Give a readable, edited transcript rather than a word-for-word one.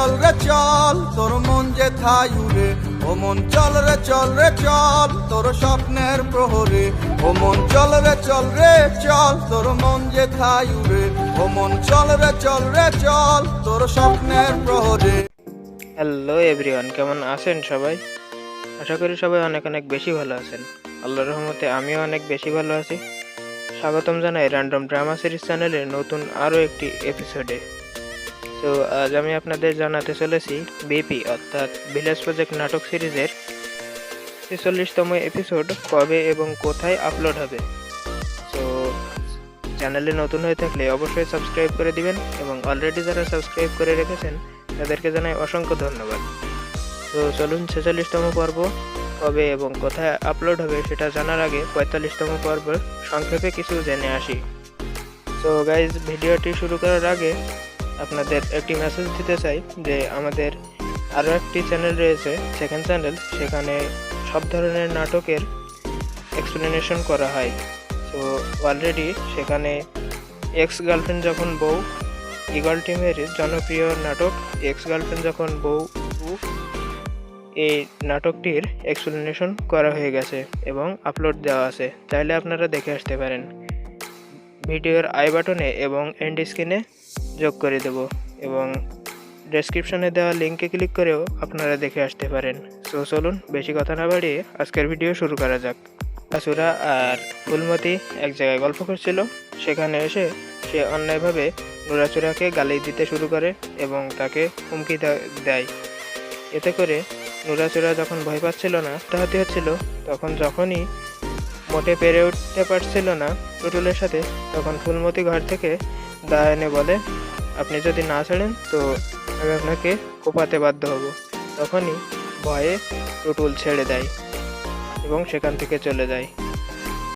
চল তোর মন যে থাই উড়ে, ও মন চল রে চল তোর স্বপ্নের প্রহরে, ও মন চল রে চল তোর মন যে থাই উড়ে, ও মন চল রে চল তোর স্বপ্নের প্রহরে। হ্যালো এভরিওয়ান, কেমন আছেন সবাই? আশা করি সবাই অনেক অনেক বেশি ভালো আছেন। আল্লাহর রহমতে আমিও অনেক বেশি ভালো আছি। স্বাগতম জানাই র্যান্ডম ড্রামা সিরিজ চ্যানেলের নতুন আরও একটি এপিসোডে। তো আজ আমি আপনাদের জানাতে চলেছি বিপি অর্থাৎ ভিলেজ প্রজেক্ট নাটক সিরিজের ৪৬তম এপিসোড কবে এবং কোথায় আপলোড হবে। তো চ্যানেলে নতুন হয়ে থাকলে অবশ্যই সাবস্ক্রাইব করে দিবেন এবং অলরেডি যারা সাবস্ক্রাইব করে রেখেছেন তাদেরকে জানাই অসংখ্য ধন্যবাদ। তো চলুন ৪৬তম পর্ব কবে এবং কোথায় আপলোড হবে সেটা জানার আগে ৪৫তম পর্ব সংক্ষেপে কিছু জেনে আসি। তো গাইজ, ভিডিওটি শুরু করার আগে আপনাদের একটি মেসেজ দিতে চাই যে আমাদের আরও একটি চ্যানেল রয়েছে, সেকেন্ড চ্যানেল, সেখানে সব ধরনের নাটকের এক্সপ্লেনেশন করা হয়। তো অলরেডি সেখানে এক্স গার্লফ্রেন্ড যখন বউ, ইগল টিমের জনপ্রিয় নাটক এক্স গার্লফ্রেন্ড যখন বউ, এই নাটকটির এক্সপ্লেনেশন করা হয়ে গেছে এবং আপলোড দেওয়া আছে, চাইলে আপনারা দেখে আসতে পারেন। ভিডিওর আই বাটনে এবং এন্ড স্ক্রিনে যোগ করে দেব এবং ডেসক্রিপশনে দেওয়া লিঙ্কে ক্লিক করেও আপনারা দেখে আসতে পারেন। সো চলুন বেশি কথা না বাড়িয়ে আজকের ভিডিও শুরু করা যাক। আসুরা আর ফুলমতি এক জায়গায় গল্প করছিল, সেখানে এসে সে অন্যায়ভাবে নুরাচুরাকে গালি দিতে শুরু করে এবং তাকে হুমকি দেয়। এতে করে নুরাচুরা যখন ভয় পাচ্ছিল না, হাতাহাতি হচ্ছিল, তখন যখনই মোটে পেরে উঠতে পারছিল না টুটুলের সাথে, তখন ফুলমতি ঘর থেকে দা এনে বলে, আপনি যদি না ছাড়েন তো আমি আপনাকে কোপাতে বাধ্য হব। তখনই ভয়ে টুটুল ছেড়ে দেয় এবং সেখান থেকে চলে যায়।